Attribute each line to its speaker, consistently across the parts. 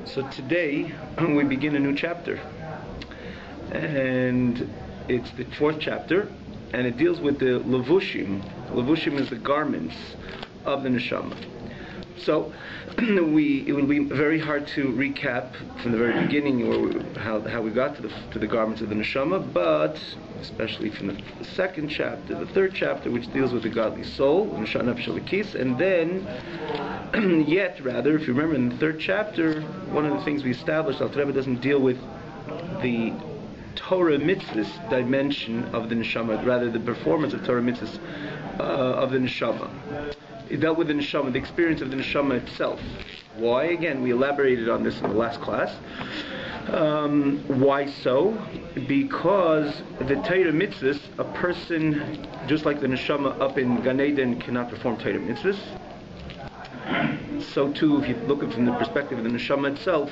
Speaker 1: So today we begin a new chapter, and it's the fourth chapter, and it deals with the levushim. Levushim is the garments of the neshama. So it will be very hard to recap from the very beginning how we got to the garments of the neshama, but especially from the second chapter, the third chapter, which deals with the godly soul, and then if you remember in the third chapter, one of the things we established, Al-Rebbe doesn't deal with the Torah mitzvahs dimension of the neshama, rather the performance of Torah mitzvahs of the neshama. It dealt with the neshama, the experience of the neshama itself. Why? Again, we elaborated on this in the last class. Why so? Because the Torah mitzvahs, a person, just like the neshama up in Gan Eden, cannot perform Torah mitzvahs. So too, if you look at it from the perspective of the neshama itself,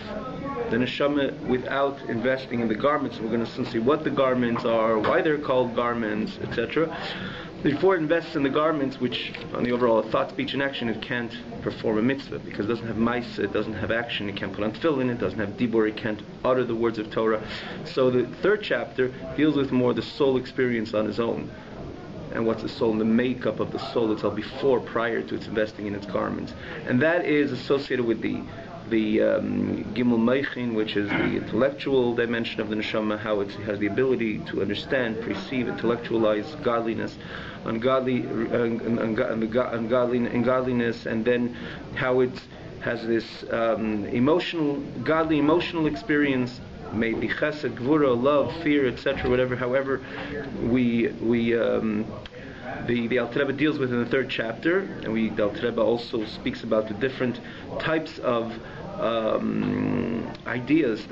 Speaker 1: the neshama, without investing in the garments, we're going to soon see what the garments are, why they're called garments, etc. Before it invests in the garments, which on the overall thought, speech, and action, it can't perform a mitzvah because it doesn't have maisa, it doesn't have action, it can't put on tefillin, it doesn't have dibur, it can't utter the words of Torah. So the third chapter deals with more the soul experience on its own. And what's the soul and the makeup of the soul itself prior to its investing in its garments. And that is associated with the Gimel Meichin, which is the intellectual dimension of the neshama, how it has the ability to understand, perceive, intellectualize godliness, ungodliness, and then how it has this godly emotional experience, maybe chesed, gvura, love, fear, etc., whatever. However, the Alter Rebbe deals with in the third chapter, and the Alter Rebbe also speaks about the different types of ideas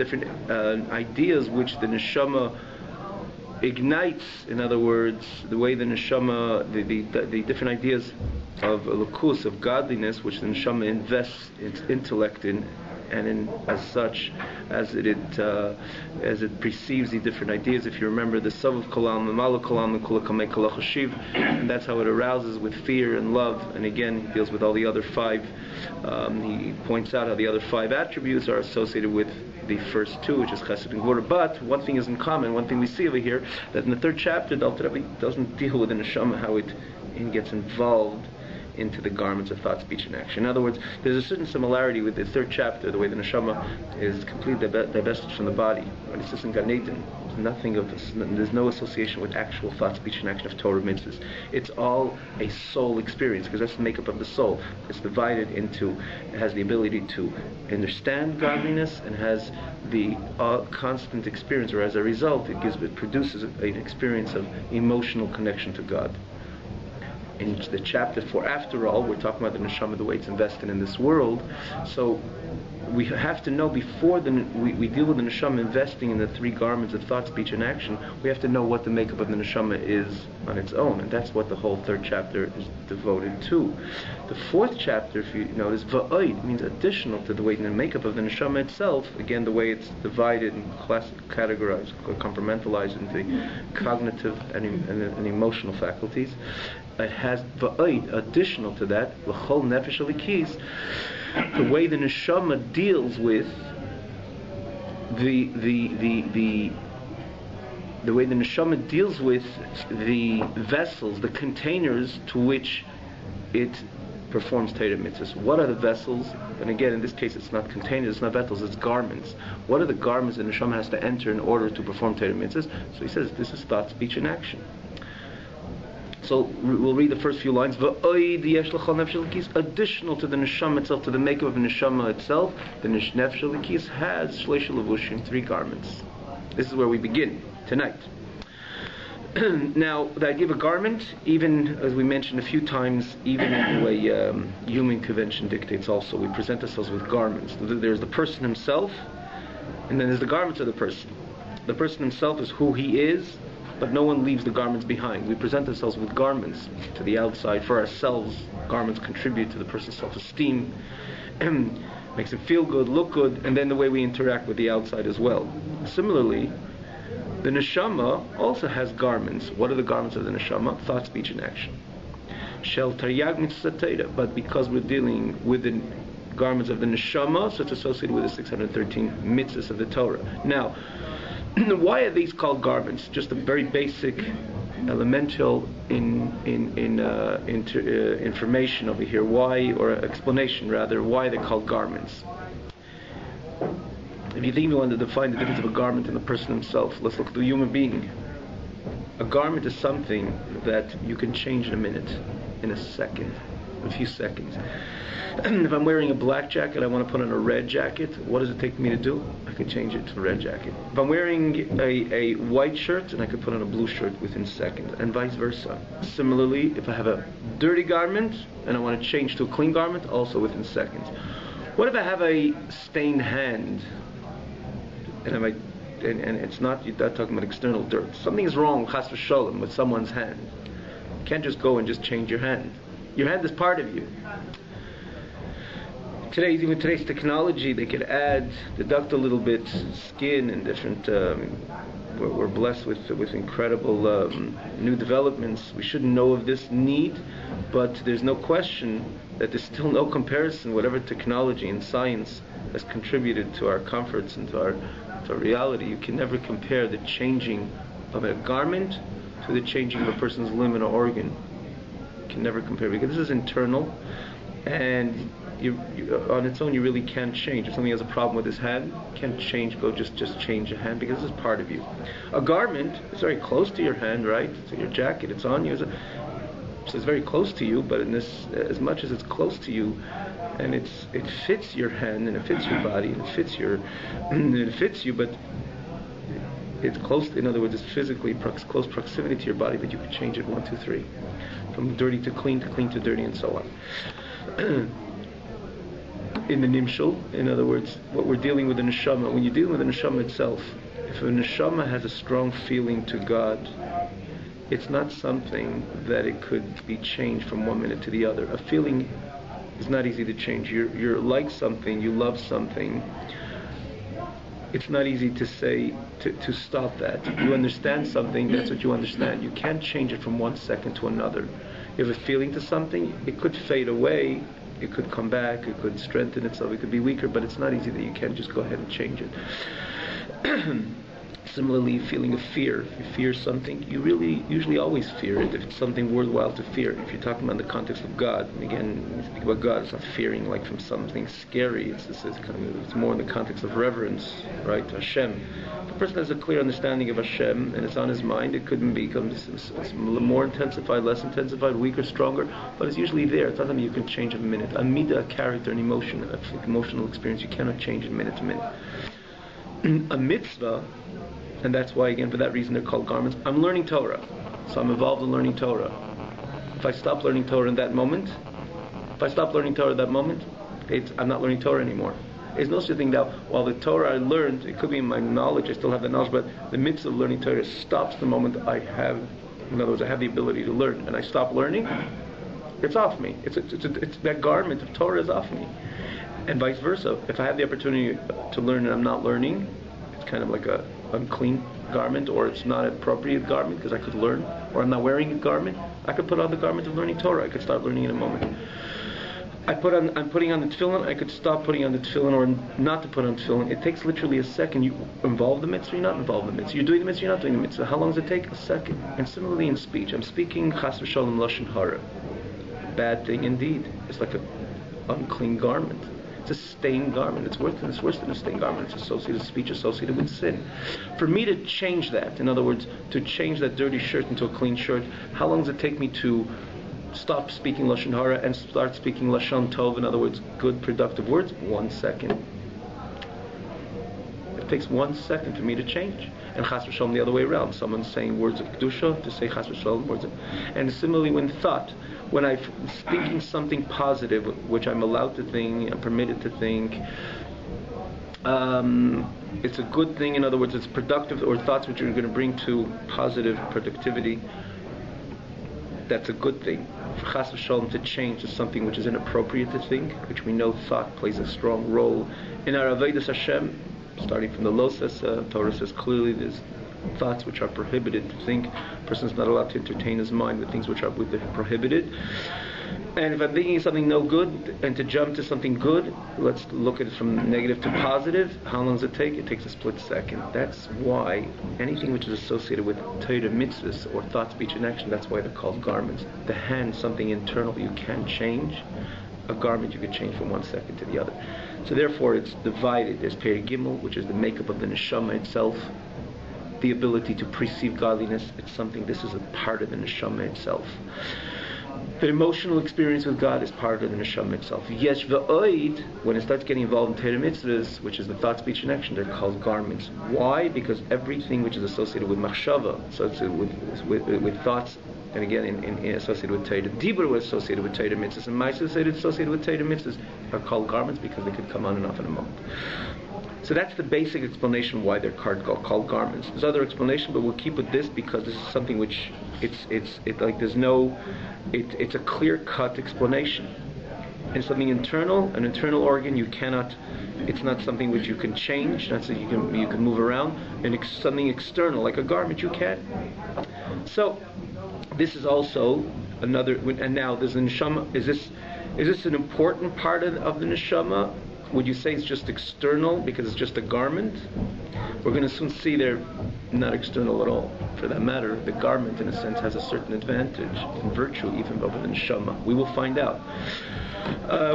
Speaker 1: which the neshama ignites. In other words, the way the neshama, the different ideas of lukus, of godliness, which the neshama invests its intellect in, and as such, as it perceives the different ideas. If you remember the Savav Kalam, the Malu Kalam, the Kula Kamei Kala Chashiv, and that's how it arouses with fear and love. And again, he deals with all the other five. He points out how the other five attributes are associated with the first two, which is Chesed and Gvura. But one thing is in common. One thing we see over here, that in the third chapter, the Alter Rebbe doesn't deal with the neshama, how it gets involved into the garments of thought, speech, and action. In other words, there's a certain similarity with the third chapter, the way the neshama is completely divested from the body. When it's just in Gan Eden, there's no association with actual thought, speech, and action of Torah mitzvahs. It's all a soul experience, because that's the makeup of the soul. It's divided into, it has the ability to understand godliness, and has the constant experience, or as a result, it produces an experience of emotional connection to God. In the chapter 4, after all, we're talking about the neshama, the way it's invested in this world. So we have to know, before we deal with the neshama investing in the three garments of thought, speech, and action, we have to know what the makeup of the neshama is on its own. And that's what the whole third chapter is devoted to. The fourth chapter, if you notice, BAYT means additional to the way the makeup of the neshama itself. Again, the way it's divided and categorized, or compartmentalized into cognitive and emotional faculties. It has BAYT, additional to that, l'chol nefesh alikis, the way the neshama deals with the way the neshama deals with the vessels, the containers to which it performs Torah mitzvahs. What are the vessels? And again, in this case, it's not containers, it's not vessels, it's garments. What are the garments that the neshama has to enter in order to perform Torah mitzvahs? So he says, this is thought, speech, and action. So we'll read the first few lines. Additional to the neshama itself, to the makeup of the neshama itself, the nefesh alikis has shleisha levushim, three garments. This is where we begin tonight. Now, the idea of a garment, even as we mentioned a few times, even in the way human convention dictates also, we present ourselves with garments. There's the person himself, and then there's the garments of the person. The person himself is who he is, but no one leaves the garments behind. We present ourselves with garments to the outside for ourselves. Garments contribute to the person's self-esteem, makes him feel good, look good, and then the way we interact with the outside as well. Similarly, the neshama also has garments. What are the garments of the neshama? Thought, speech, and action. Shel taryag mitzvah Torah. But because we're dealing with the garments of the neshama, so it's associated with the 613 mitzvahs of the Torah. Now, why are these called garments? Just a very basic, elemental information over here. Why, or explanation rather, why they're called garments. If you think you want to define the difference of a garment and the person himself, let's look at the human being. A garment is something that you can change in a minute, in a second, a few seconds. If I'm wearing a black jacket, I want to put on a red jacket, what does it take me to do? I can change it to a red jacket. If I'm wearing a white shirt, and I could put on a blue shirt within seconds, and vice versa. Similarly, if I have a dirty garment, and I want to change to a clean garment, also within seconds. What if I have a stained hand, and it's not, you're not talking about external dirt. Something is wrong, chas v'sholem, with someone's hand. You can't just go and just change your hand. Your hand is part of you. Even today's technology, they could deduct a little bit skin and different. We're blessed with incredible new developments. We shouldn't know of this need, but there's no question that there's still no comparison. Whatever technology and science has contributed to our comforts and to our reality, you can never compare the changing of a garment to the changing of a person's limb or organ. You can never compare, because this is internal, and you on its own you really can't change. If somebody has a problem with his hand, you can't change, go just change a hand, because this is part of you. A garment is very close to your hand, right? So your jacket, it's on you. So it's very close to you, but in this, as much as it's close to you, and it fits your hand, and it fits your body, and it fits you, but it's close. In other words, it's physically close proximity to your body, but you can change it 1, 2, 3, from dirty to clean to dirty, and so on. In the nimshul, in other words, what we're dealing with the neshama. When you're dealing with the neshama itself, if a neshama has a strong feeling to God, it's not something that it could be changed from one minute to the other. A feeling is not easy to change. You're like something, you love something. It's not easy to say, to stop that. You understand something, that's what you understand. You can't change it from one second to another. You have a feeling to something, it could fade away, it could come back, it could strengthen itself, it could be weaker, but it's not easy that you can't just go ahead and change it. Similarly, feeling of fear. If you fear something, you really usually always fear it if it's something worthwhile to fear. If you're talking about the context of God, and again, when you speak about God, it's not fearing like from something scary. It's more in the context of reverence, right? Hashem. If a person has a clear understanding of Hashem and it's on his mind, it couldn't become it's more intensified, less intensified, weaker, stronger, but it's usually there. It's not something you can change in a minute. A midah, a character, an emotion, an emotional experience, you cannot change in minute to minute. A mitzvah, and that's why, again, for that reason they're called garments. I'm learning Torah, so I'm involved in learning Torah. If I stop learning Torah in that moment, I'm not learning Torah anymore. There's no such thing now. While the Torah I learned, it could be in my knowledge, I still have the knowledge, but the mitzvah of learning Torah stops the moment I have, in other words, I have the ability to learn, and I stop learning, it's off me. It's that garment of Torah is off me. And vice versa. If I have the opportunity to learn and I'm not learning, it's kind of like a unclean garment, or it's not an appropriate garment because I could learn, or I'm not wearing a garment, I could put on the garment of learning Torah. I could start learning in a moment. I'm putting on the tefillin, I could stop putting on the tefillin, or not to put on tefillin. It takes literally a second. You involve the mitzvah, you're not involved in the mitzvah. You're doing the mitzvah, you're not doing the mitzvah. How long does it take? A second. And similarly in speech. I'm speaking chas v'sholem lashon hara. Bad thing indeed. It's like an unclean garment. It's a stained garment. It's worse than a stained garment. It's associated with speech, associated with sin. For me to change that, in other words, to change that dirty shirt into a clean shirt, how long does it take me to stop speaking lashon hara and start speaking lashon tov? In other words, good, productive words. 1 second. It takes 1 second for me to change. And chas v'sholom the other way around. Someone's saying words of kedusha to say chas v'sholom words of, and similarly when thought. When I'm speaking something positive, which I'm allowed to think, I'm permitted to think, it's a good thing. In other words, it's productive, or thoughts which are going to bring to positive productivity. That's a good thing. For chas v'sholom to change to something which is inappropriate to think, which we know thought plays a strong role in our avodas Hashem. Starting from the Losas, Torah says clearly there's thoughts which are prohibited to think. A person's not allowed to entertain his mind with things which are prohibited. And if I'm thinking something no good, and to jump to something good, let's look at it from negative to positive. How long does it take? It takes a split second. That's why anything which is associated with Torah mitzvahs or thought, speech, and action, that's why they're called garments. The hand, something internal you can change. A garment you can change from one second to the other. So therefore it's divided. There's Peri Gimel, which is the makeup of the neshama itself. The ability to perceive godliness, it's something, this is a part of the neshama itself. The emotional experience with God is part of the neshama itself. Yesh v'oid, when it starts getting involved in Torah mitzvahs, which is the thought, speech, and action, they're called garments. Why? Because everything which is associated with machshava, so it's with thoughts, and again in associated with Torah, Dibur was associated with Torah mitzvahs, and Ma'aseh associated with Torah mitzvahs, are called garments because they could come on and off in a moment. So that's the basic explanation why they're called garments. There's other explanation, but we'll keep with this because this is something which it's a clear-cut explanation. And something internal, an internal organ, you cannot. It's not something which you can change. Not something you can move around. And something external, like a garment, you can. So this is also another. And now there's a neshama. Is this an important part of the neshama? Would you say it's just external because it's just a garment? We're going to soon see they're not external at all. For that matter, the garment, in a sense, has a certain advantage and virtue even over the neshama. We will find out.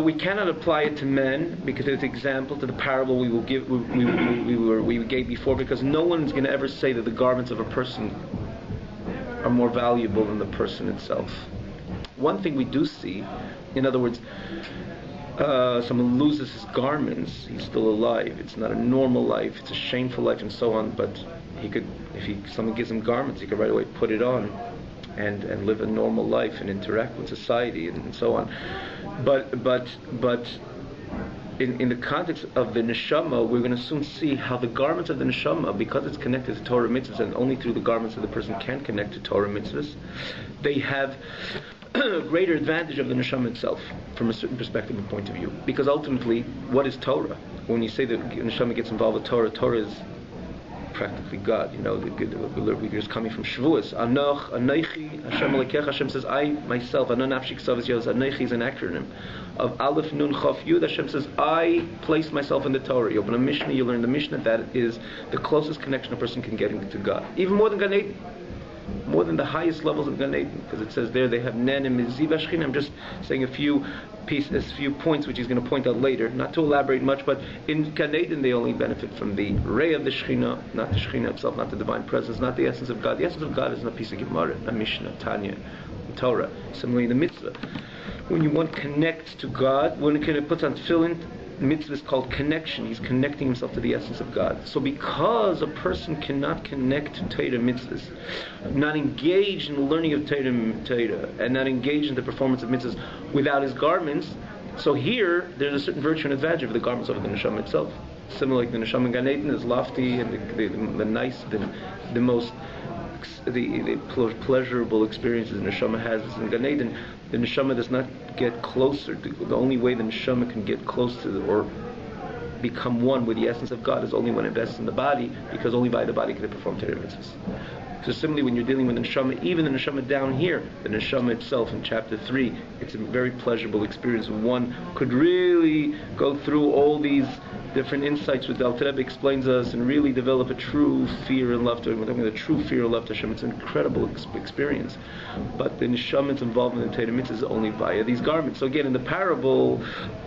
Speaker 1: We cannot apply it to men because it's an example to the parable we will give. We gave before, because no one is going to ever say that the garments of a person are more valuable than the person itself. One thing we do see, in other words, someone loses his garments, he's still alive. It's not a normal life, it's a shameful life and so on, but he could, someone gives him garments, he could right away put it on and live a normal life and interact with society and so on. But in the context of the neshama, we're going to soon see how the garments of the neshama, because it's connected to Torah mitzvahs, and only through the garments of the person can connect to Torah mitzvahs, they have a greater advantage of the neshama itself from a certain perspective and point of view. Because ultimately, what is Torah? When you say that neshama gets involved with Torah, Torah is practically God. You know, we're just coming from Shavuos. Anoch, Anochi, Hashem Alekech. Hashem says, I myself. Anon Nafshik Savas Yos. Anochi is an acronym of Aleph Nun Chof Yud. Hashem says, I place myself in the Torah. You open a Mishnah, you learn the Mishnah. That is the closest connection a person can get to God. Even more than Gan Eden. More than the highest levels of Gan Eden, because it says there they have Nen and Miziv Ashchin. I'm just saying a few points which he's going to point out later, not to elaborate much, but in Gan Eden they only benefit from the ray of the Shekhinah, not the Shekhinah itself, not the divine presence, not the essence of God. The essence of God is not a piece of Gemara, a Mishnah, Tanya, Torah. Similarly, the mitzvah. When one connects to God, when it puts on tefillin, mitzvah is called connection. He's connecting himself to the essence of God. So because a person cannot connect to Torah mitzvahs, not engage in the learning of Torah, and not engage in the performance of mitzvahs without his garments, so here there's a certain virtue and advantage of the garments of the neshama itself. Similar like the neshama in Gan Eden is lofty and the nice, the most pleasurable experiences the neshama has in Gan Eden. The neshama does not get closer. The only way the neshama can get close to or become one with the essence of God is only when it invests in the body, because only by the body can it perform Torah mitzvahs. So similarly, when you're dealing with the neshama, even the neshama down here, the neshama itself in chapter 3, it's a very pleasurable experience. One could really go through all these different insights which the Alter Rebbe explains us and really develop a true fear and love to Him. We're talking about a true fear and love to Hashem. It's an incredible experience. But the neshama's involvement in Torah mitzvahs is only via these garments. So again, in the parable,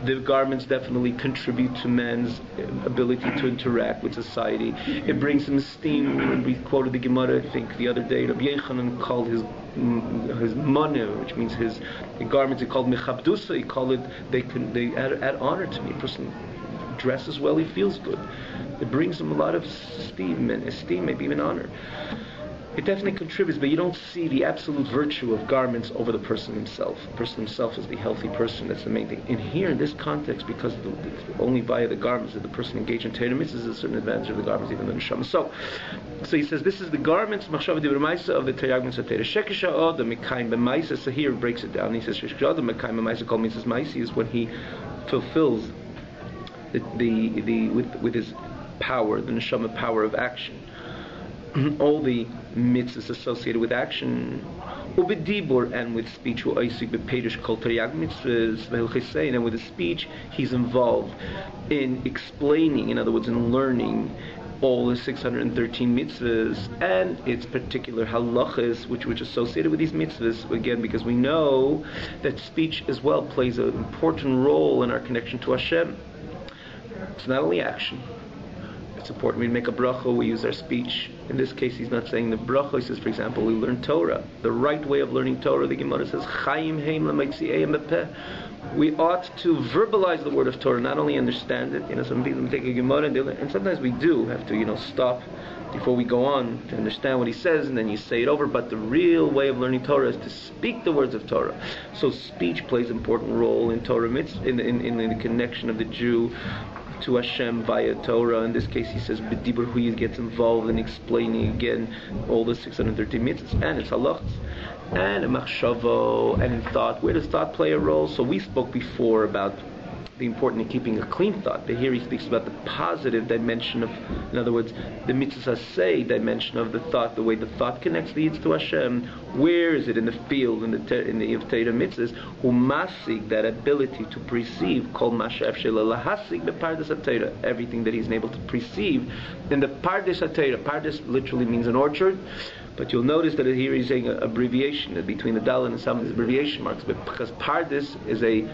Speaker 1: the garments definitely contribute to man's ability to interact with society. It brings him esteem. We quoted the Gemara, I think, the other day. Rabbi Yochanan called his maneh, which means his garments, he called mechabdusa. He called it, they add honor to me. A person dresses well, he feels good. It brings him a lot of esteem, maybe even honor. It definitely contributes, but you don't see the absolute virtue of garments over the person himself. The person himself is the healthy person. That's the main thing. In here, in this context, because only via the garments that the person engaged in Torah mitzvahs, is a certain advantage of the garments, even the neshama. So he says, this is the garments, machshava divrei ma'aseh, of the Torah mitzvah Torah. Shekesha odem mekayim b'ma'aseh. So here it breaks it down. He says, shekesha odem mekayim b'ma'aseh, called mitzvahs ma'aseh, is when he fulfills with his power, the neshama power of action. all the mitzvahs associated with action, ubedibur, and with speech, and with the speech he's involved in explaining, in other words, in learning all the 613 mitzvahs and its particular halachas which associated with these mitzvahs, again because we know that speech as well plays an important role in our connection to Hashem. It's not only action. It's important we make a bracha, we use our speech. In this case, he's not saying the bracha. He says, for example, we learn Torah. The right way of learning Torah, the Gemara says, Chaim heim l'maitzi'eim bepeh. We ought to verbalize the word of Torah, not only understand it. Some people take a Gemara and sometimes we do have to, stop before we go on to understand what he says, and then you say it over. But the real way of learning Torah is to speak the words of Torah. So speech plays an important role in Torah mitzvah, in the connection of the Jew to Hashem via Torah. In this case, he says, B'dibur, he gets involved in explaining again all the 613 mitzvahs and its halachas, and in machshavo, and in thought. Where does thought play a role? So we spoke before about the importance of keeping a clean thought. But here he speaks about the positive dimension of, in other words, the mitzvah say dimension of the thought, the way the thought connects leads to Hashem. Where is it in the field, in the Torah mitzvahs? Umasig, that ability to perceive, kol mashaf shela lahasig bepardes haTorah, everything that he's able to perceive in the pardes haTorah. Pardes literally means an orchard. But you'll notice that here he's saying an abbreviation between the Dal and the Sam, is abbreviation marks, because Pardes is an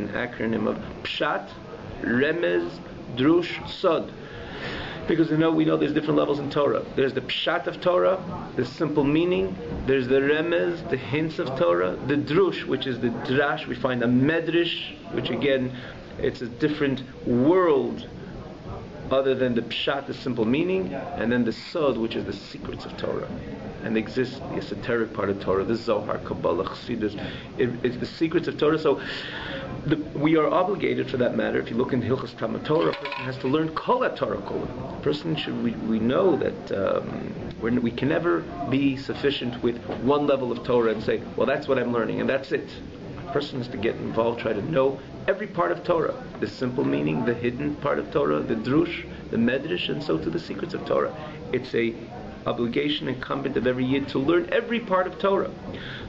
Speaker 1: acronym of Pshat, Remez, Drush, Sod. Because we know there's different levels in Torah. There's the Pshat of Torah, the simple meaning. There's the Remez, the hints of Torah. The Drush, which is the Drash. We find a Medrash, which again, it's a different world other than the pshat, the simple meaning, and then the sod, which is the secrets of Torah. And exists the esoteric part of Torah, the Zohar, Kabbalah, Chassidus. It's the secrets of Torah. So we are obligated, for that matter, if you look in Hilchos Talmud Torah, a person has to learn Kol HaTorah Kol. A person we know that we can never be sufficient with one level of Torah and say, well, that's what I'm learning, and that's it. A person has to get involved, try to know every part of Torah, the simple meaning, the hidden part of Torah, the drush, the medrash, and so to the secrets of Torah. It's a obligation incumbent of every yid to learn every part of Torah.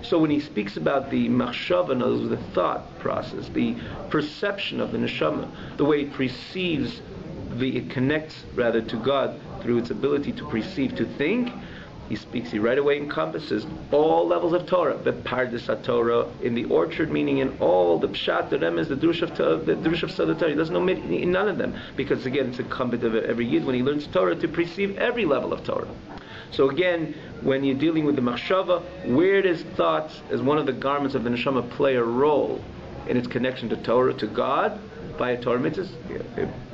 Speaker 1: So when he speaks about the machshava, the thought process, the perception of the neshama, the way it perceives, it connects rather to God through its ability to perceive, to think, he right away encompasses all levels of Torah, the pardes haTorah, in the orchard, meaning in all the pshat, the remez, the drush of Torah, the drush of Torah. He doesn't omit in none of them, because again, it's incumbent of every yid when he learns Torah to perceive every level of Torah. So again, when you're dealing with the machshava, where does thought, as one of the garments of the neshama, play a role in its connection to Torah, to God, via Torah mitzvahs?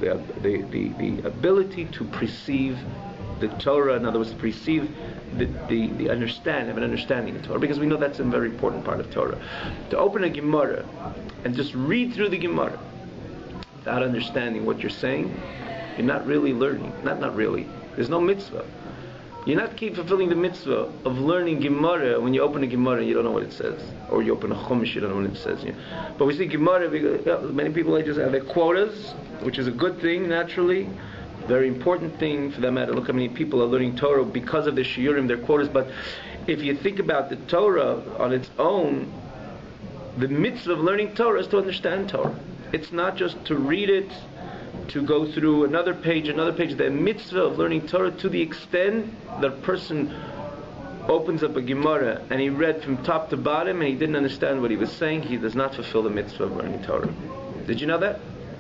Speaker 1: The ability to perceive the Torah, in other words, to perceive the understand, have an understanding of Torah, because we know that's a very important part of Torah. To open a Gemara and just read through the Gemara without understanding what you're saying, you're not really learning. Not really. There's no mitzvah. You're not keep fulfilling the mitzvah of learning Gemara when you open a Gemara and you don't know what it says, or you open a Chumash, you don't know what it says. But we see Gemara, many people just have their quotas, which is a good thing naturally. Very important thing for that matter. Look how many people are learning Torah because of the shiurim, their quotas. But if you think about the Torah on its own, the mitzvah of learning Torah is to understand Torah. It's not just to read it, to go through another page. The mitzvah of learning Torah, to the extent that a person opens up a Gemara and he read from top to bottom and he didn't understand what he was saying, he does not fulfill the mitzvah of learning Torah. Did you know that?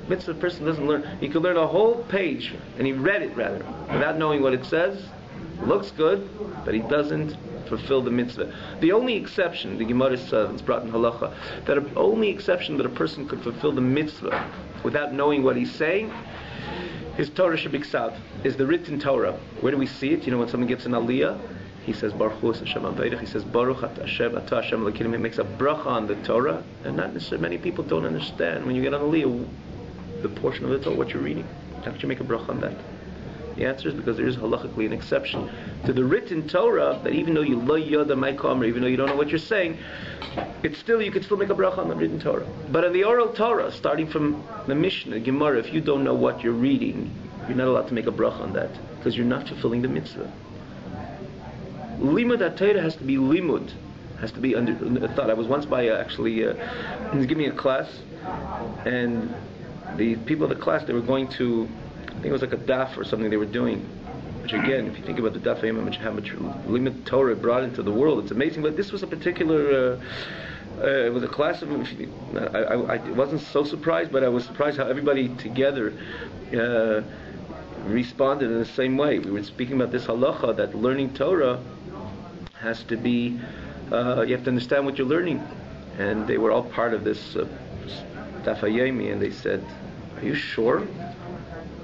Speaker 1: Mitzvah person doesn't learn. He could learn a whole page, and he read it rather, without knowing what it says. Looks good, but he doesn't fulfill the mitzvah. The only exception, the Gemara says, it's brought in halacha, that the only exception that a person could fulfill the mitzvah without knowing what he's saying, his Torah should be ksav, is the written Torah. Where do we see it? When someone gets an aliyah, he says Baruch Hu Hashem Avayich. He says Baruch Hashem Ata Hashem Elokeinu. He makes a bracha on the Torah, and not necessarily many people don't understand when you get on aliyah the portion of the Torah, what you're reading. How could you make a bracha on that? The answer is because there is halachically an exception to the written Torah, that even though you lo yoda my kamer, even though you don't know what you're saying, you could still make a bracha on the written Torah. But in the oral Torah, starting from the Mishnah, Gemara, if you don't know what you're reading, you're not allowed to make a bracha on that because you're not fulfilling the mitzvah. Limud HaTorah has to be limud, has to be under thought. I was once by he was giving me a class, and the people of the class, they were going to, I think it was like a daf or something they were doing, which again, if you think about the daf, how much limud Torah brought into the world, it's amazing. But this was a particular, it was a class of, I wasn't so surprised, but I was surprised how everybody together responded in the same way. We were speaking about this halacha that learning Torah has to be, you have to understand what you're learning, and they were all part of this daf hayemi, and they said, "Are you sure?"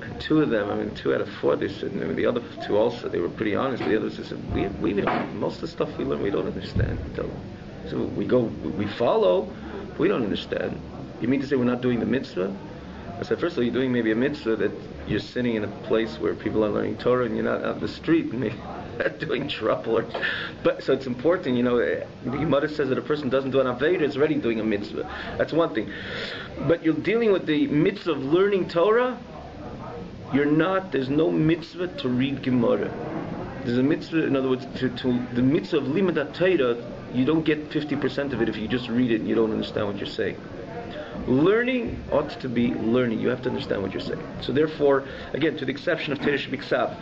Speaker 1: And two of them, 2 out of 4, they said. And the other 2 also, they were pretty honest. The others said, "We don't, most of the stuff we learn, we don't understand." So we follow, we don't understand. You mean to say we're not doing the mitzvah? I said, first of all, you're doing maybe a mitzvah that you're sitting in a place where people are learning Torah and you're not out in the street and they're doing trouble. But so it's important, the Gemara says that a person doesn't do an Aveda, is already doing a mitzvah. That's one thing. But you're dealing with the mitzvah of learning Torah, there's no mitzvah to read Gemara. There's a mitzvah, in other words, to the mitzvah of Limud HaTorah, you don't get 50% of it if you just read it and you don't understand what you're saying. Learning ought to be learning. You have to understand what you're saying. So therefore, again, to the exception of Teresh Biksav,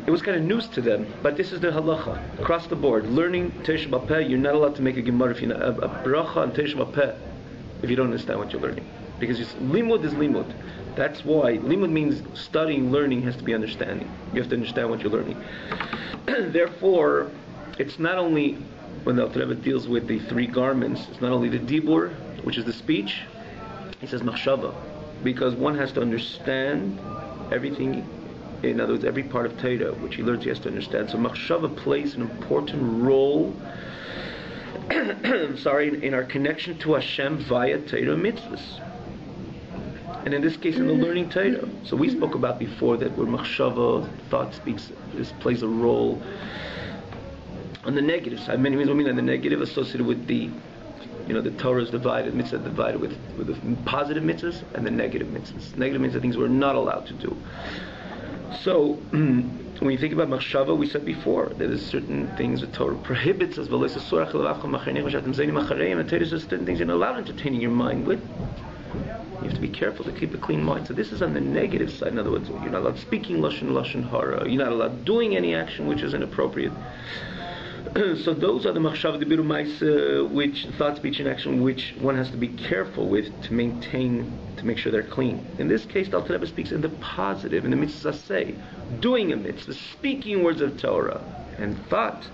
Speaker 1: it was kind of news to them, but this is the halacha across the board. Learning Teresh Bapeh, you're not allowed to make a Gemara if you're not, a bracha on Teresh Bapeh if you don't understand what you're learning, because limud is limud. That's why limud means studying, learning has to be understanding. You have to understand what you're learning. Therefore, it's not only when the Alter Rebbe deals with the 3 garments, it's not only the dibur, which is the speech, he says machshava, because one has to understand everything. In other words, every part of Torah which he learns, he has to understand. So machshava plays an important role in our connection to Hashem via Torah mitzvahs, and in this case in the learning Torah. So we spoke about before that where machshava, thought plays a role on the negative side. Many means on the negative associated with the Torah is divided, mitzvah is divided with the positive mitzvahs and the negative mitzvahs. Negative mitzvahs are things we're not allowed to do. So when you think about machshava, we said before that there's certain things the Torah prohibits us. And Torah says certain things you're not allowed entertaining your mind with. You have to be careful to keep a clean mind. So this is on the negative side. In other words, you're not allowed speaking lashon hara. You're not allowed doing any action which is inappropriate. So those are the machshava, the biru ma'isa, which thought, speech, and action, which one has to be careful with to make sure they're clean. In this case, the Alter Rebbe speaks in the positive, in the mitzvah say, doing a mitzvah, speaking words of Torah, and thought.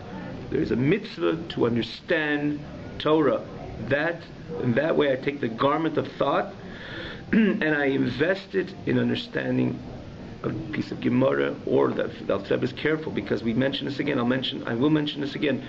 Speaker 1: There is a mitzvah to understand Torah. In that way, I take the garment of thought and I invest it in understanding a piece of Gemara, or that the Alter Rebbe is careful, because we mention this again. I will mention this again.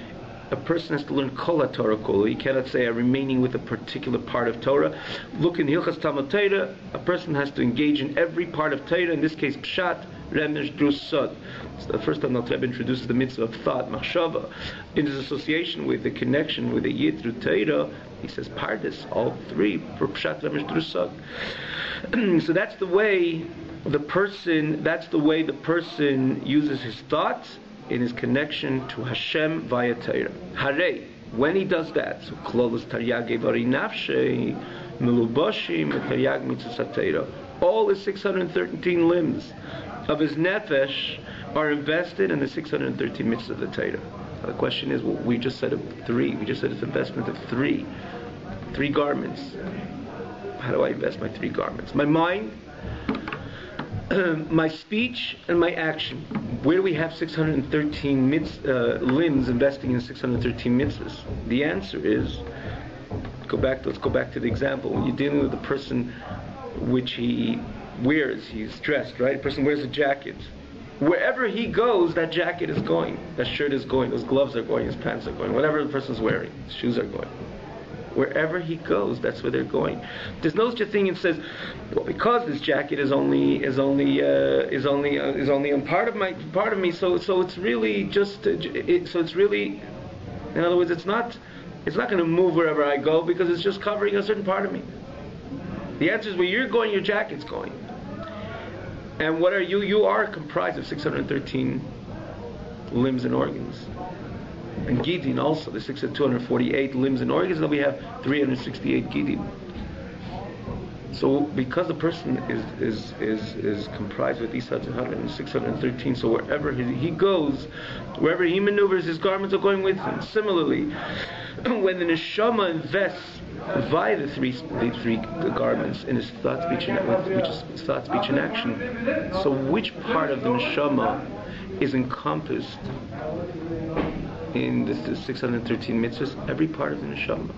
Speaker 1: A person has to learn kol Torah kol. You cannot say I'm remaining with a particular part of Torah. Look in Hilchas Talmud Torah. A person has to engage in every part of Torah. In this case, pshat, remesh, drus, sod. So the first time the Alter Rebbe introduces the mitzvah of thought, machshava, in his association with the connection with the yid through Torah, he says pardes, all 3 for pshat, remesh, drus, sod. So that's the way the person uses his thoughts in his connection to Hashem via Torah. Hare, when he does that, so klolos taryag vari nafshe meluboshim taryag mitzvah Torah. All the 613 limbs of his nefesh are invested in the 613 mitzvahs of the Torah. Now the question is, we just said 3. We just said it's investment of 3 garments. How do I invest my 3 garments? My mind, my speech, and my action. Where do we have 613 limbs investing in 613 mitzvahs? The answer is, let's go back to the example. When you're dealing with a person which he wears, he's dressed, right? A person wears a jacket. Wherever he goes, that jacket is going, that shirt is going, those gloves are going, his pants are going, whatever the person's wearing, his shoes are going. Wherever he goes, that's where they're going. There's no such a thing that says, well, because this jacket is only on part of me. So it's really just. So it's really, in other words, it's not going to move wherever I go because it's just covering a certain part of me. The answer is, where you're going, your jacket's going. And what are you? You are comprised of 613 limbs and organs. And Gidin also, the 248 limbs and organs, and then we have 368 Gidin. So because the person is comprised with these 613, so wherever he goes, wherever he maneuvers, his garments are going with him. Similarly, when the neshama invests via the three garments in his thought, speech, and action, so which part of the neshama is encompassed in the 613 mitzvahs? Every part of the neshama.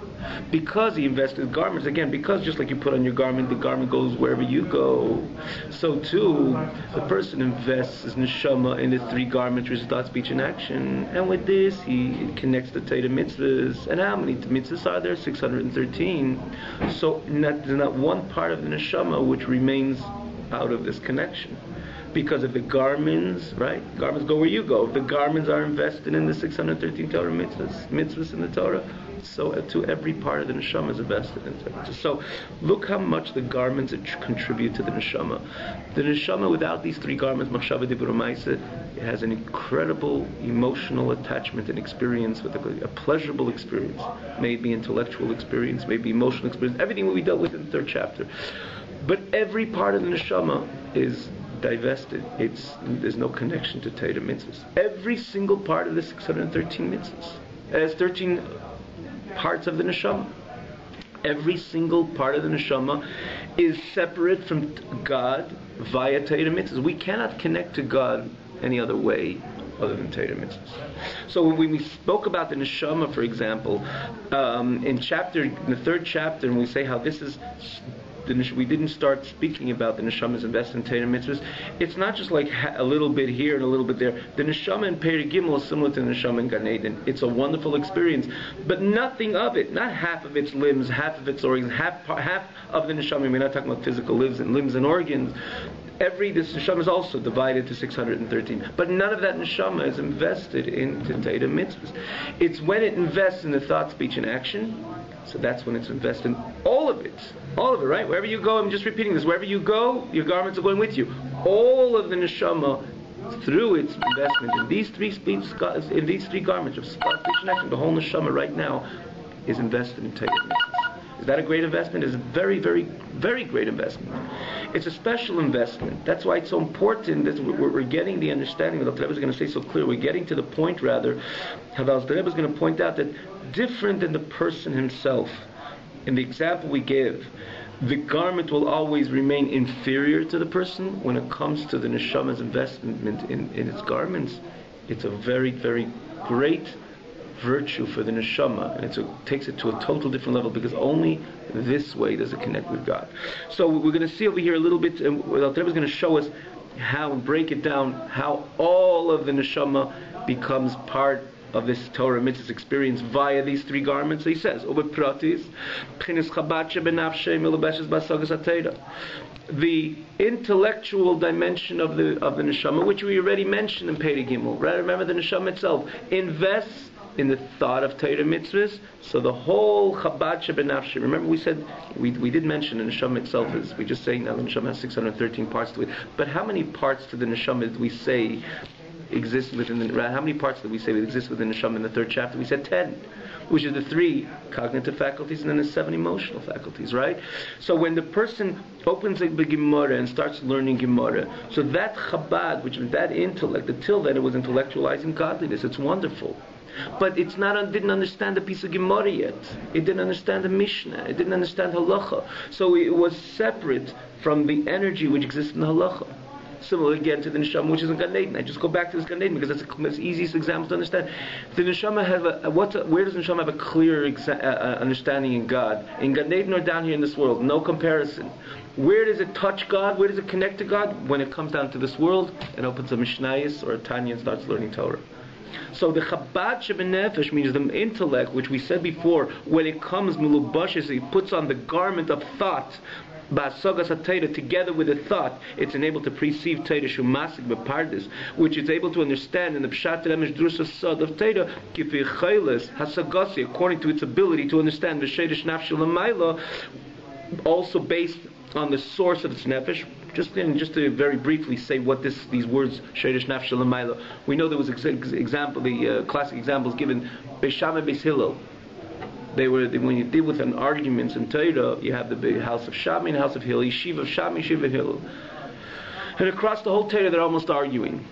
Speaker 1: Because he invested garments, again, because just like you put on your garment, the garment goes wherever you go, so too the person invests his neshama in the three garments, which is thought, speech, and action. And with this he connects the Torah mitzvahs. And how many mitzvahs are there? 613. So there's not one part of the neshama which remains out of this connection. Because if the garments, right? Garments go where you go. If the garments are invested in the 613 Torah mitzvahs in the Torah, so to every part of the neshama is invested in it. So look how much the garments contribute to the neshama. The neshama, without these three garments, machshava, dibur, ma'aseh, it has an incredible emotional attachment and experience, with a pleasurable experience, maybe intellectual experience, maybe emotional experience, everything we dealt with in the third chapter. But every part of the neshama is divested. There's no connection to Torah mitzvahs. Every single part of the 613 mitzvahs has 13 parts of the neshama. Every single part of the neshama is separate from God via Torah mitzvahs. We cannot connect to God any other way other than Torah mitzvahs. So when we spoke about the neshama, for example, in the third chapter, and we say how this is. We didn't start speaking about the neshama's investment in Torah mitzvahs. It's not just like a little bit here and a little bit there. The neshama in Perek Gimel is similar to the neshama in Gan Eden. It's a wonderful experience, but nothing of it, not half of its limbs, half of its organs, half of the neshama. We're not talking about physical limbs and organs. This neshama is also divided to 613, but none of that neshama is invested into Torah mitzvahs. It's when it invests in the thought, speech, and action. So that's when it's invested in all of it, right? Wherever you go, I'm just repeating this. Wherever you go, your garments are going with you. All of the neshama, through its investment in these three garments of thought, speech, and action, the whole neshama right now is invested in Torah mitzvahs. Is that a great investment? It's a very, very, very great investment. It's a special investment. That's why it's so important that we're getting the understanding. What the Rebbe is going to say so clear. We're getting to the point, rather, how the Rebbe is going to point out that different than the person himself, in the example we gave, the garment will always remain inferior to the person. When it comes to the neshama's investment in its garments, it's a very, very great virtue for the neshama, and it takes it to a total different level, because only this way does it connect with God. So we're going to see over here a little bit, and the Rebbe is going to show us how, and break it down, how all of the neshama becomes part of this Torah mitzvahs experience via these three garments. So he says, the intellectual dimension of the neshama, which we already mentioned in Perek Gimel, right? Remember, the neshama itself invests in the thought of Torah mitzvahs. So the whole Chabad shebenafshe. Remember, we said we did mention the neshama itself is. We just saying now the neshama has 613 parts to it. But how many parts to the neshama did we say exist within the? How many parts did we say exist within the neshama in the third chapter? We said 10, which is the 3 cognitive faculties and then the 7 emotional faculties, right? So when the person opens the Gemara and starts learning Gemara, so that Chabad, which is that intellect, until then it was intellectualizing godliness. It's wonderful. But it didn't understand the piece of Gemara yet. It didn't understand the Mishnah. It didn't understand Halacha. So it was separate from the energy which exists in Halacha. Similar again to the neshama, which is in Gan Eden. I just go back to this Gan Eden because that's the easiest example to understand. The neshama where does the neshama have a clear understanding in God? In Gan Eden or down here in this world? No comparison. Where does it touch God? Where does it connect to God? When it comes down to this world, it opens a Mishnayos or a Tanya and starts learning Torah. So the Chabad shebenefesh means the intellect, which we said before, when it comes milubashes, it puts on the garment of thought, ba'asagas ha'teira, together with the thought, it's enabled to perceive teira shumasik bepardis, which it's able to understand in the pshat remesh drusa sod of teira kifi chayles hasagasi, according to its ability to understand v'sheidish nafshel l'mayla, also based on the source of its nefesh. Just to very briefly say what these words Sheiresh Nafsh L'mayla. We know there was the classic examples given Beis Shammai, Beis Hillel. When you deal with an arguments in Torah, you have the house of Shammai and house of Hillel, yeshiva of Shammai, yeshiva of Hillel, and across the whole Torah they're almost arguing.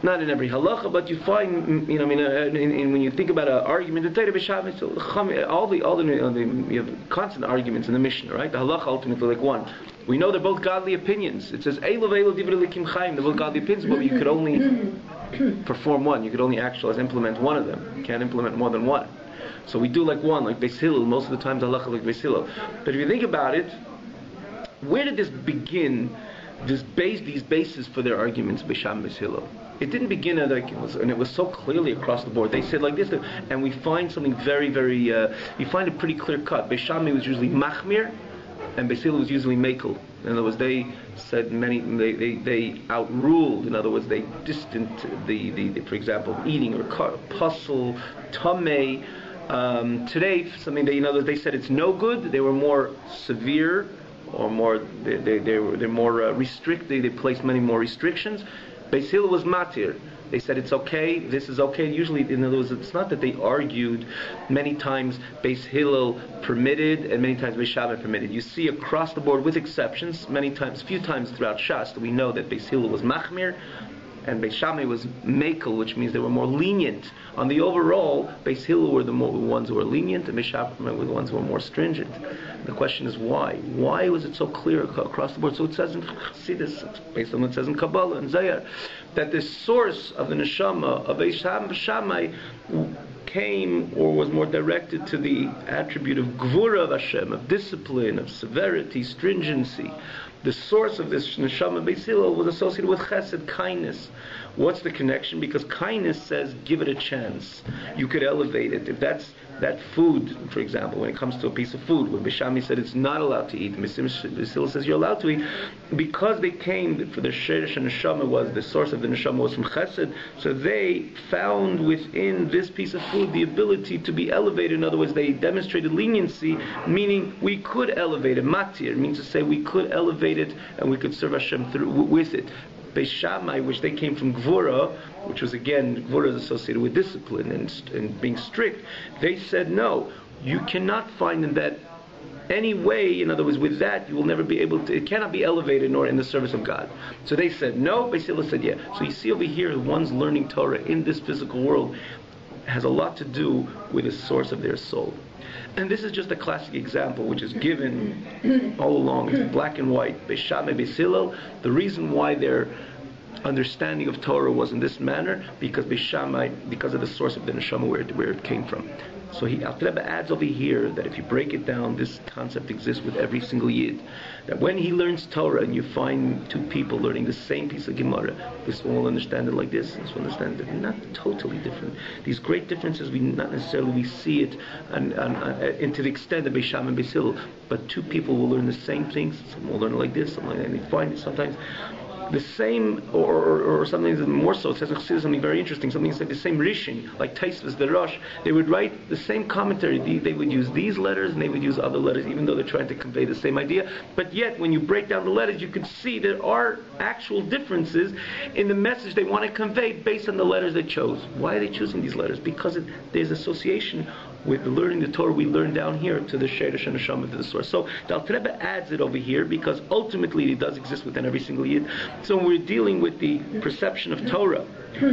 Speaker 1: Not in every halacha, but you find, when you think about an argument, the Torah b'Shammai, all the you have constant arguments in the Mishnah, right? The halacha ultimately like one. We know they're both godly opinions. It says Eilu v'Eilu divrei Elokim Chaim. They're both godly opinions, but you could only perform one. You could only actualize, implement one of them. You can't implement more than one. So we do like one, like Beis Hillel. Most of the times halacha like Beis Hillel. But if you think about it, where did this begin? These bases for their arguments, Beis Shammai, Beis Hillel. It didn't begin and it was so clearly across the board. They said like this, and we find something very, very. We find it pretty clear cut. Beis Shammai was usually machmir, and Beis Hillel was usually mekel. In other words, they said they outruled. In other words, they distanced the for example, eating or puzzle, tamei. Today, something they said it's no good. They were more severe. Or more, they're more restricted. They placed many more restrictions. Beis Hillel was matir. They said it's okay. This is okay. Usually, in other words, it's not that they argued. Many times Beis Hillel permitted, and many times Beis Shammai permitted. You see across the board, with exceptions, few times throughout Shas, that we know that Beis Hillel was machmir, and Beis Shammai was mekel, which means they were more lenient. On the overall, Beis Hillel were the ones who were lenient, and Beis Shammai were the ones who were more stringent. The question is why? Why was it so clear across the board? So it says in Chassidus, based on what it says in Kabbalah and Zayar, that the source of the neshama of Beis Shammai came or was more directed to the attribute of gvura of Hashem, of discipline, of severity, stringency. The source of this neshama Beis Hillel was associated with chesed, kindness. What's the connection? Because kindness says, give it a chance. You could elevate it. If that's that food, for example, when it comes to a piece of food, when Beis Shammai said it's not allowed to eat, Beis Hillel says you're allowed to eat, because they came for the Sheiresh and Neshama was the source of the Neshama was from Chesed, so they found within this piece of food the ability to be elevated. In other words, they demonstrated leniency, meaning we could elevate it. Matir means to say we could elevate it and we could serve Hashem with it. Beis Shammai, which they came from Gvura, which was again, Gvura is associated with discipline and being strict, they said no, you cannot find in that any way. In other words, with that you will never be able to, it cannot be elevated nor in the service of God. So they said no, Beis Hillel said yeah. So you see over here, one's learning Torah in this physical world has a lot to do with the source of their soul. And this is just a classic example which is given all along. It's black and white. Beis Shammai, Beis Hillel. The reason why their understanding of Torah was in this manner, because Beis Shammai, because of the source of the neshama where it came from. So Alter Rebbe adds over here that if you break it down, this concept exists with every single Yid. That when he learns Torah and you find two people learning the same piece of Gemara, this one will understand it like this, this one will understand it. They're not totally different. These great differences, we see it and to the extent of Beis Shammai and Beis Hillel, but two people will learn the same things. Some will learn it like this, some like that, and they find it sometimes the same, or something more so. It says something very interesting. Something like the same Rishin, like Taisvus, the Rosh. They would write the same commentary. They would use these letters and they would use other letters, even though they're trying to convey the same idea. But yet, when you break down the letters, you can see there are actual differences in the message they want to convey based on the letters they chose. Why are they choosing these letters? Because there's association with learning the Torah we learn down here to the Sheiresh and Neshama, to the source. So the Alter Rebbe adds it over here because ultimately it does exist within every single Yid. So when we're dealing with the perception of Torah,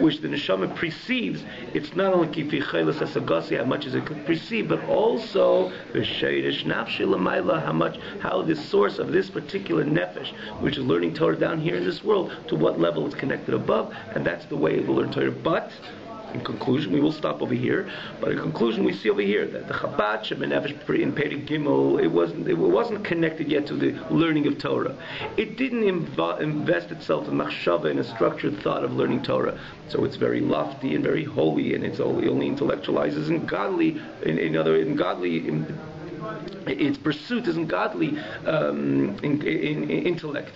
Speaker 1: which the Neshama perceives, it's not only kifi chelas asagasi, how much is it perceived, but also the Sheiresh nafshi l'mayla, how the source of this particular nefesh, which is learning Torah down here in this world, to what level it's connected above, and that's the way it will learn Torah. But in conclusion, we will stop over here. But in conclusion, we see over here that the Chabad Shebenefesh in Perek Gimel, it wasn't connected yet to the learning of Torah. It didn't invest itself in machshava, in a structured thought of learning Torah. So it's very lofty and very holy, and it's only intellectualizes in godly, its pursuit isn't godly in intellect.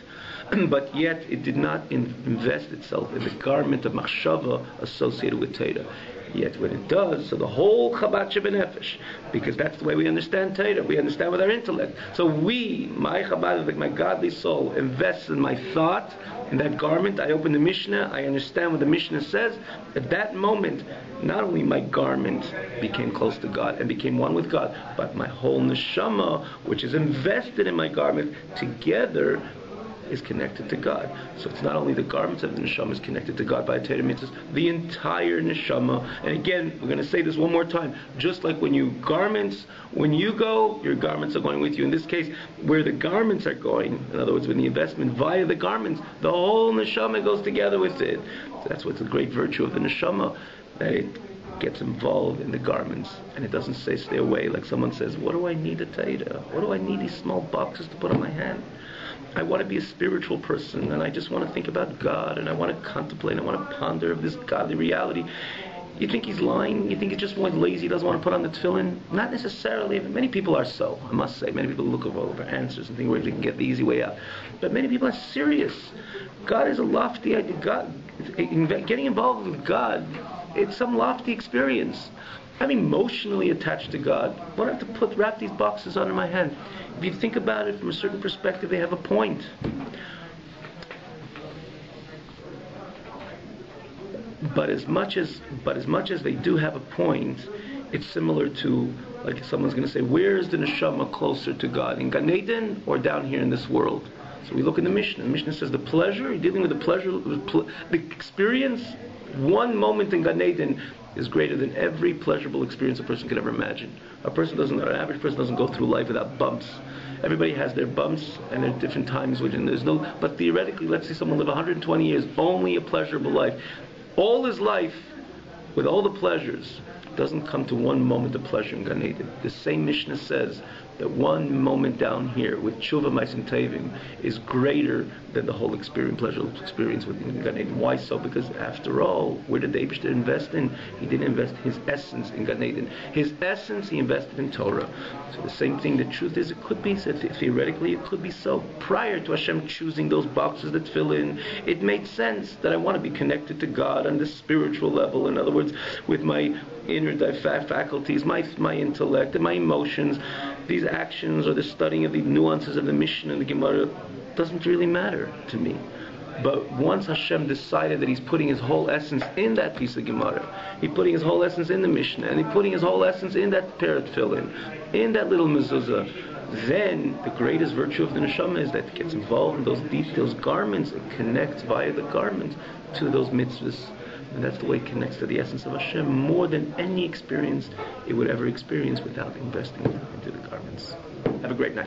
Speaker 1: But yet it did not invest itself in the garment of machshava associated with Torah. Yet when it does, so the whole Chabad Shebenefesh, because that's the way we understand Torah, we understand with our intellect. So my Chabad, like my godly soul, invests in my thought, in that garment. I open the Mishnah, I understand what the Mishnah says. At that moment, not only my garment became close to God and became one with God, but my whole neshama, which is invested in my garment, together is connected to God. So it's not only the garments of the neshama is connected to God by a Torah mitzvahs, the entire neshama. And again, we're going to say this one more time. Just like when you go, your garments are going with you. In this case, where the garments are going, in other words, when the investment via the garments, the whole neshama goes together with it. So that's what's the great virtue of the neshama, that it gets involved in the garments, and it doesn't stay away. Like someone says, what do I need a Torah? What do I need these small boxes to put on my hand? I want to be a spiritual person, and I just want to think about God, and I want to contemplate, I want to ponder of this godly reality. You think he's lying? You think he's just lazy, doesn't want to put on the tefillin? Not necessarily. Many people are so, I must say. Many people look over all of our answers and think where they can get the easy way out. But many people are serious. God is a lofty idea. Getting involved with God, it's some lofty experience. I'm emotionally attached to God. I don't have to wrap these boxes under my hand. If you think about it from a certain perspective, they have a point. But as much as they do have a point, it's similar to, like someone's going to say, where is the neshama closer to God, in Gan Eden or down here in this world? So we look in the Mishnah. The Mishnah says the pleasure, you're dealing with the pleasure, the experience. One moment in Gan Eden is greater than every pleasurable experience a person could ever imagine. An average person doesn't go through life without bumps. Everybody has their bumps, and at different times, but theoretically, let's say someone live 120 years, only a pleasurable life. All his life, with all the pleasures, doesn't come to one moment of pleasure in Gan Eden. The same Mishnah says that one moment down here with tshuva ma'asim tevim is greater than the whole pleasurable experience within Gan Eden. Why so? Because after all, where did the Eibishter invest in? He didn't invest his essence in Gan Eden. His essence he invested in Torah. So the same thing, the truth is, it could be, theoretically it could be so. Prior to Hashem choosing those boxes that fill in, it made sense that I want to be connected to God on the spiritual level. In other words, with my inner faculties, my intellect and my emotions. These actions or the studying of the nuances of the Mishnah and the Gemara doesn't really matter to me. But once Hashem decided that He's putting His whole essence in that piece of Gemara, He's putting His whole essence in the Mishnah, and He's putting His whole essence in that parrot fill-in, in that little mezuzah, then the greatest virtue of the neshama is that it gets involved in those garments. It connects via the garments to those mitzvahs. And that's the way it connects to the essence of Hashem more than any experience it would ever experience without investing into the garments. Have a great night.